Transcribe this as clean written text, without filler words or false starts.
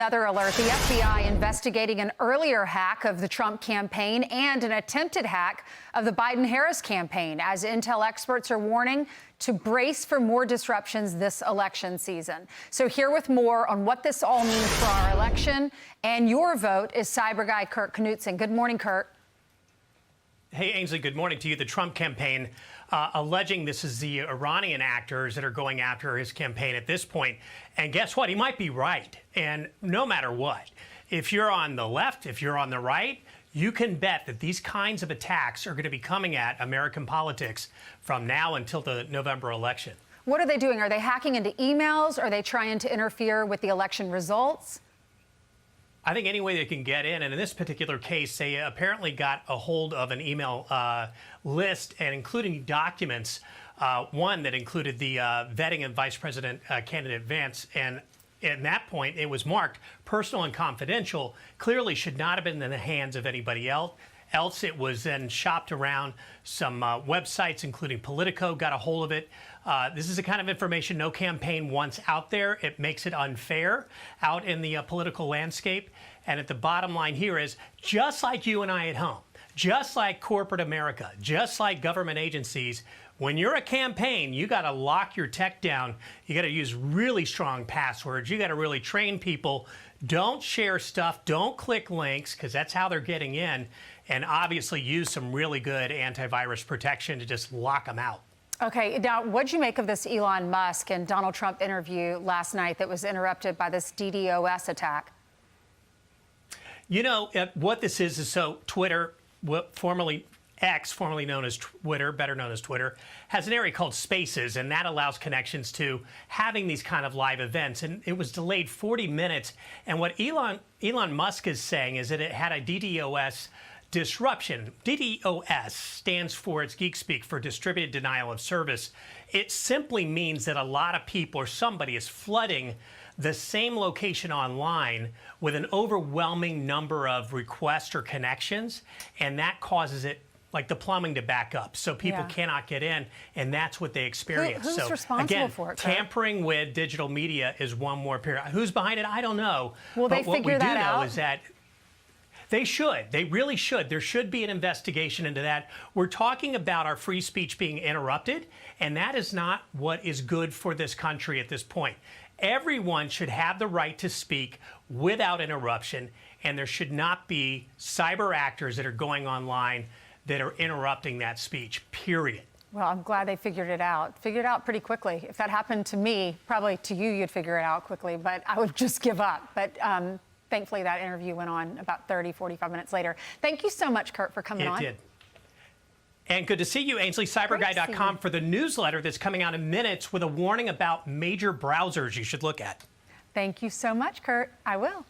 Another alert, the FBI investigating an earlier hack of the Trump campaign and an attempted hack of the Biden-Harris campaign, as intel experts are warning to brace for more disruptions this election season. So here with more on what this all means for our election and your vote is CyberGuy Knutsson. Good morning, Kurt. Hey, Ainsley, good morning to you. The Trump campaign alleging this is the Iranian actors that are going after his campaign at this point. And guess what? He might be right. And no matter what, if you're on the left, if you're on the right, you can bet that these kinds of attacks are going to be coming at American politics from now until the November election. What are they doing? Are they hacking into emails? Are they trying to interfere with the election results? I think any way they can get in, and in this particular case, they apparently got a hold of an email list and including documents, one that included the vetting of Vice President candidate Vance, and at that point it was marked personal and confidential, clearly should not have been in the hands of anybody else. It was then shopped around. Some websites, including Politico, got a hold of it. This is the kind of information no campaign wants out there. It makes it unfair out in the political landscape. And at the bottom line here is, just like you and I at home, just like corporate America, just like government agencies, when you're a campaign, you got to lock your tech down. You got to use really strong passwords. You got to really train people. Don't share stuff. Don't click links, because that's how they're getting in. And obviously use some really good antivirus protection to just lock them out. Okay, now what'd you make of this Elon Musk and Donald Trump interview last night that was interrupted by this DDoS attack? You know, what this is so Twitter, formerly X, formerly known as Twitter, better known as Twitter, has an area called Spaces, and that allows connections to having these kind of live events. And it was delayed 40 minutes. And what Elon Musk is saying is that it had a DDoS disruption. DDoS stands for, it's geek speak, for distributed denial of service. It simply means that a lot of people or somebody is flooding the same location online with an overwhelming number of requests or connections, and that causes it, like the plumbing, to back up. So people cannot get in, and that's what they experience. Who's so responsible again, for it, tampering with digital media is one more period. Who's behind it? I don't know. Will but they figure that out? What we do know is that they should. They really should. There should be an investigation into that. We're talking about our free speech being interrupted, and that is not what is good for this country at this point. Everyone should have the right to speak without interruption, and there should not be cyber actors that are going online that are interrupting that speech, period. Well, I'm glad they figured it out. Figured it out pretty quickly. If that happened to me, probably to you, you'd figure it out quickly, but I would just give up. But thankfully, that interview went on about 30, 45 minutes later. Thank you so much, Kurt, for coming on. It did. And good to see you, Ainsley. CyberGuy.com for the newsletter that's coming out in minutes with a warning about major browsers you should look at. Thank you so much, Kurt. I will.